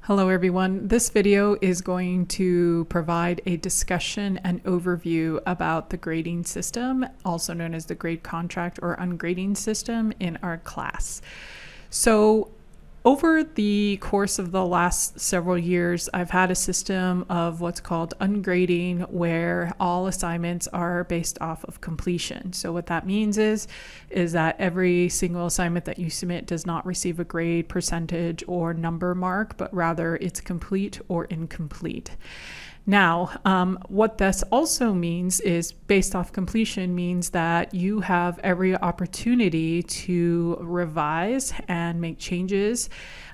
Hello everyone. This video is going to provide a discussion and overview about the grading system, also known as the grade contract or ungrading system in our class. So over the course of the last several years, I've had a system of what's called ungrading, where all assignments are based off of completion. So what that means is that every single assignment that you submit does not receive a grade, percentage, or number mark, but rather it's complete or incomplete. Now, what this also means is based off completion means that you have every opportunity to revise and make changes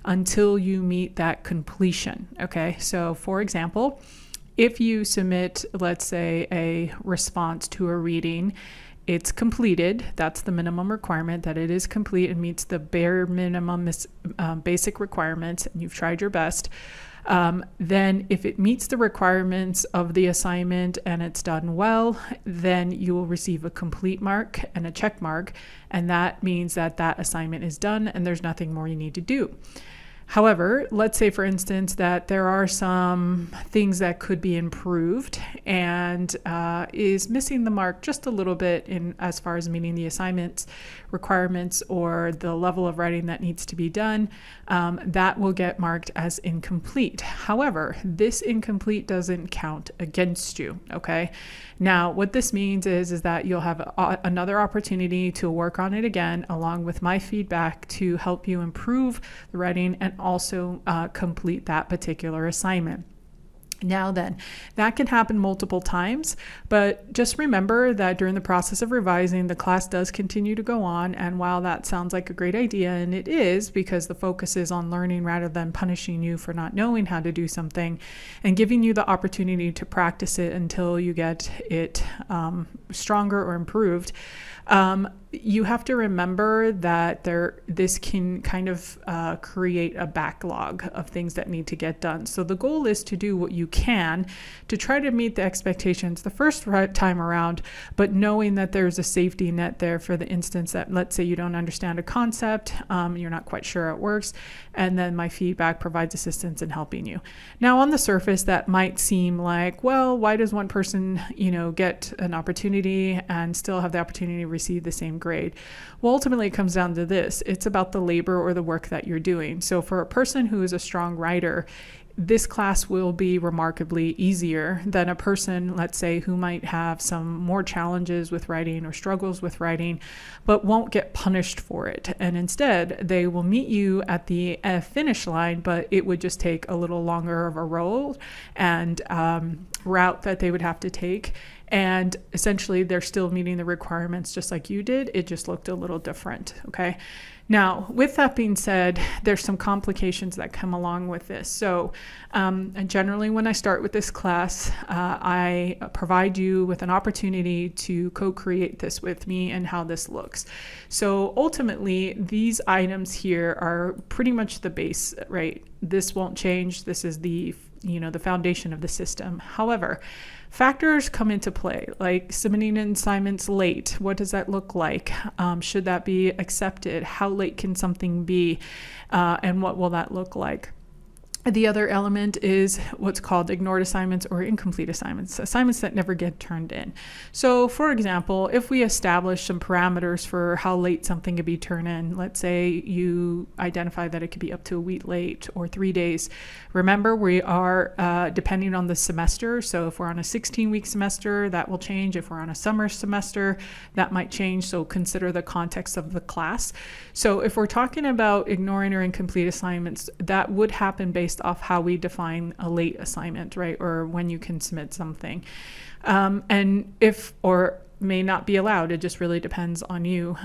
until you meet that completion. Okay, so for example, if you submit, let's say, a response to a reading, it's completed. That's the minimum requirement, that it is complete and meets the bare minimum basic requirements, and you've tried your best. Then if it meets the requirements of the assignment and it's done well, then you will receive a complete mark and a check mark, and that means that that assignment is done and there's nothing more you need to do. However, let's say, for instance, that there are some things that could be improved and is missing the mark just a little bit in as far as meeting the assignment's requirements or the level of writing that needs to be done, that will get marked as incomplete. However, this incomplete doesn't count against you, okay? Now, what this means is that you'll have another opportunity to work on it again, along with my feedback, to help you improve the writing and also complete that particular assignment. Now then, that can happen multiple times, but just remember that during the process of revising, the class does continue to go on. And while that sounds like a great idea, and it is, because the focus is on learning rather than punishing you for not knowing how to do something, and giving you the opportunity to practice it until you get it stronger or improved, you have to remember that this can kind of create a backlog of things that need to get done. So the goal is to do what you can to try to meet the expectations the first time around, but knowing that there's a safety net there for the instance that, let's say, you don't understand a concept, you're not quite sure it works, and then my feedback provides assistance in helping you. Now, on the surface, that might seem like, well, why does one person, get an opportunity and still have the opportunity to receive the same grade? Well, ultimately, it comes down to this. It's about the labor or the work that you're doing. So for a person who is a strong writer, this class will be remarkably easier than a person, let's say, who might have some more challenges with writing or struggles with writing, but won't get punished for it. And instead, they will meet you at the finish line, but it would just take a little longer of a road and route that they would have to take. And essentially, they're still meeting the requirements just like you did. It just looked a little different, okay? Now, with that being said, there's some complications that come along with this. So generally, when I start with this class, I provide you with an opportunity to co-create this with me and how this looks. So ultimately, these items here are pretty much the base, right? This won't change. This is the foundation of the system. However, factors come into play, like submitting assignments late. What does that look like? Should that be accepted? How late can something be? And what will that look like? The other element is what's called ignored assignments or incomplete assignments, assignments that never get turned in. So for example, if we establish some parameters for how late something could be turned in, let's say you identify that it could be up to a week late or 3 days. Remember, we are depending on the semester. So if we're on a 16-week semester, that will change. If we're on a summer semester, that might change. So consider the context of the class. So if we're talking about ignoring or incomplete assignments, that would happen based off how we define a late assignment, right? Or when you can submit something. And if or may not be allowed, it just really depends on you.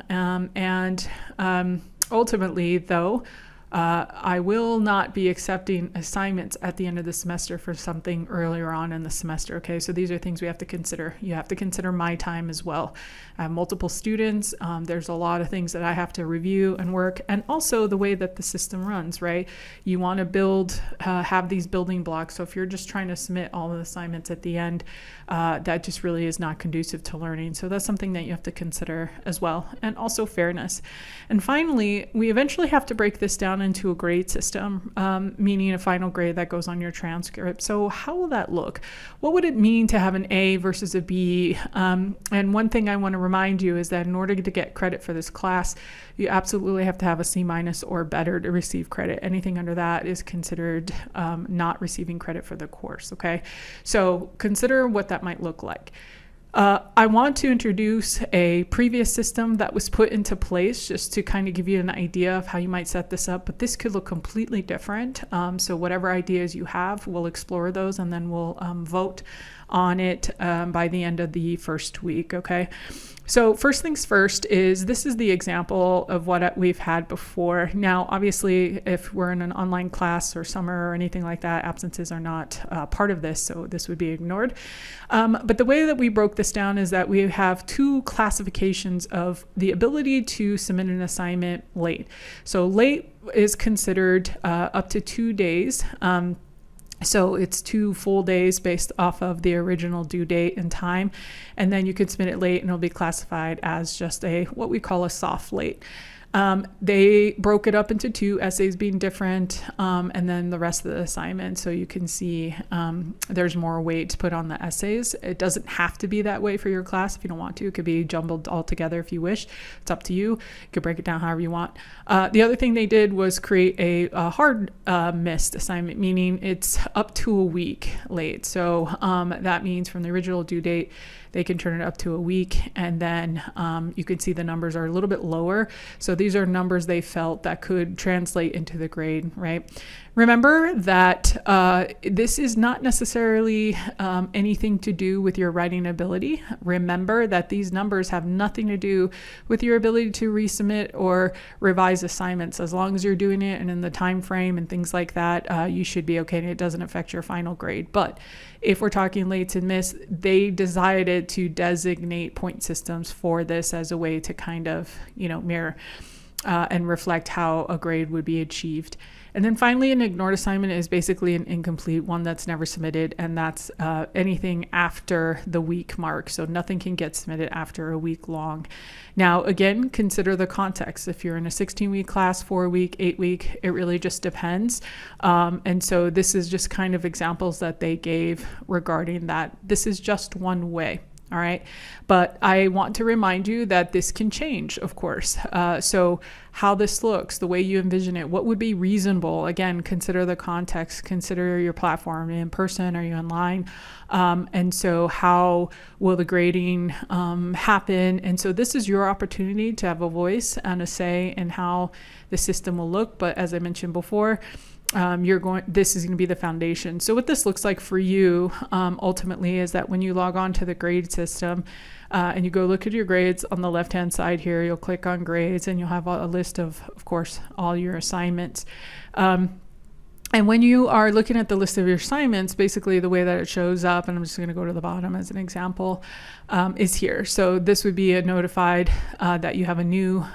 Ultimately, though, I will not be accepting assignments at the end of the semester for something earlier on in the semester. Okay, so these are things we have to consider. You have to consider my time as well. I have multiple students. There's a lot of things that I have to review and work, and also the way that the system runs, right? You want to have these building blocks. So if you're just trying to submit all the assignments at the end, that just really is not conducive to learning. So that's something that you have to consider as well, and also fairness. And finally, we eventually have to break this down down into a grade system, meaning a final grade that goes on your transcript. So how will that look? What would it mean to have an A versus a B? And one thing I want to remind you is that in order to get credit for this class, you absolutely have to have a C- or better to receive credit. Anything under that is considered not receiving credit for the course, okay? So consider what that might look like. I want to introduce a previous system that was put into place just to kind of give you an idea of how you might set this up, but this could look completely different. So whatever ideas you have, we'll explore those and then we'll vote on it by the end of the first week, okay? So first things first is this is the example of what we've had before. Now, obviously, if we're in an online class or summer or anything like that, absences are not part of this, so this would be ignored. But the way that we broke this down is that we have two classifications of the ability to submit an assignment late. So late is considered up to 2 days. So it's 2 full days based off of the original due date and time. And then you can submit it late and it'll be classified as just what we call a soft late. They broke it up into 2, essays being different, and then the rest of the assignment. So you can see there's more weight to put on the essays. It doesn't have to be that way for your class if you don't want to. It could be jumbled all together if you wish. It's up to you. You could break it down however you want. The other thing they did was create a hard missed assignment, meaning it's up to a week late. So that means from the original due date, they can turn it up to a week, and then you can see the numbers are a little bit lower. So these are numbers they felt that could translate into the grade, right? Remember that this is not necessarily anything to do with your writing ability. Remember that these numbers have nothing to do with your ability to resubmit or revise assignments. As long as you're doing it and in the time frame and things like that, you should be okay, and it doesn't affect your final grade. But if we're talking late and miss, they decided to designate point systems for this as a way to kind of, mirror and reflect how a grade would be achieved. And then finally, an ignored assignment is basically an incomplete one that's never submitted, and that's anything after the week mark. So nothing can get submitted after a week long. Now, again, consider the context. If you're in a 16-week class, 4-week, 8-week, it really just depends. And so this is just kind of examples that they gave regarding that. This is just one way. All right. But I want to remind you that this can change, of course. So how this looks, the way you envision it, what would be reasonable? Again, consider the context, consider your platform. Are you in person? Are you online? And so how will the grading happen? And so this is your opportunity to have a voice and a say in how the system will look. But as I mentioned before, this is going to be the foundation. So what this looks like for you ultimately is that when you log on to the grade system and you go look at your grades on the left hand side here, you'll click on grades and you'll have a list of course, all your assignments. And when you are looking at the list of your assignments, basically the way that it shows up, and I'm just going to go to the bottom as an example, is here. So this would be a notified that you have a new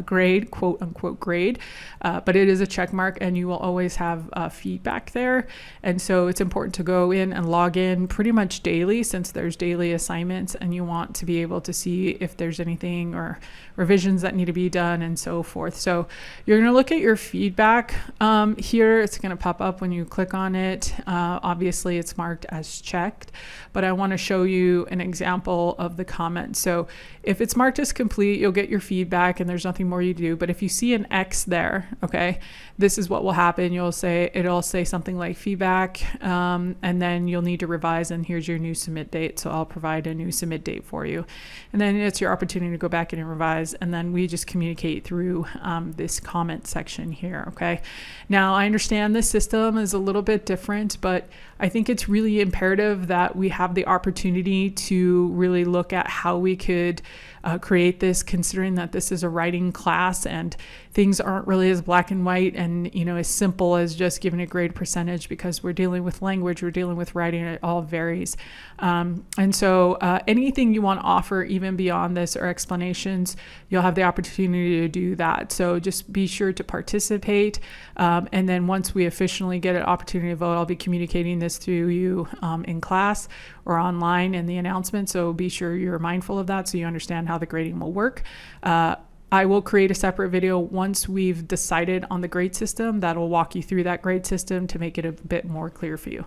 grade, quote unquote grade, but it is a check mark and you will always have feedback there. And so it's important to go in and log in pretty much daily since there's daily assignments and you want to be able to see if there's anything or revisions that need to be done and so forth. So you're going to look at your feedback here. It's going to pop up when you click on it. Obviously it's marked as checked, but I want to show you an example of the comment. So if it's marked as complete, you'll get your feedback and there's nothing more you do. But if you see an X there, okay, this is what will happen. It'll say something like feedback, and then you'll need to revise, and here's your new submit date. So I'll provide a new submit date for you. And then it's your opportunity to go back in and revise. And then we just communicate through this comment section here, okay? Now, I understand this system is a little bit different, but I think it's really imperative that we have the opportunity to really look at how we could create this, considering that this is a writing class and things aren't really as black and white and, as simple as just giving a grade percentage, because we're dealing with language, we're dealing with writing, it all varies. And so anything you want to offer even beyond this or explanations, you'll have the opportunity to do that. So just be sure to participate. And then once we officially get an opportunity to vote, I'll be communicating this through you in class or online in the announcement. So be sure you're mindful of that so you understand how the grading will work. I will create a separate video once we've decided on the grade system that'll walk you through that grade system to make it a bit more clear for you.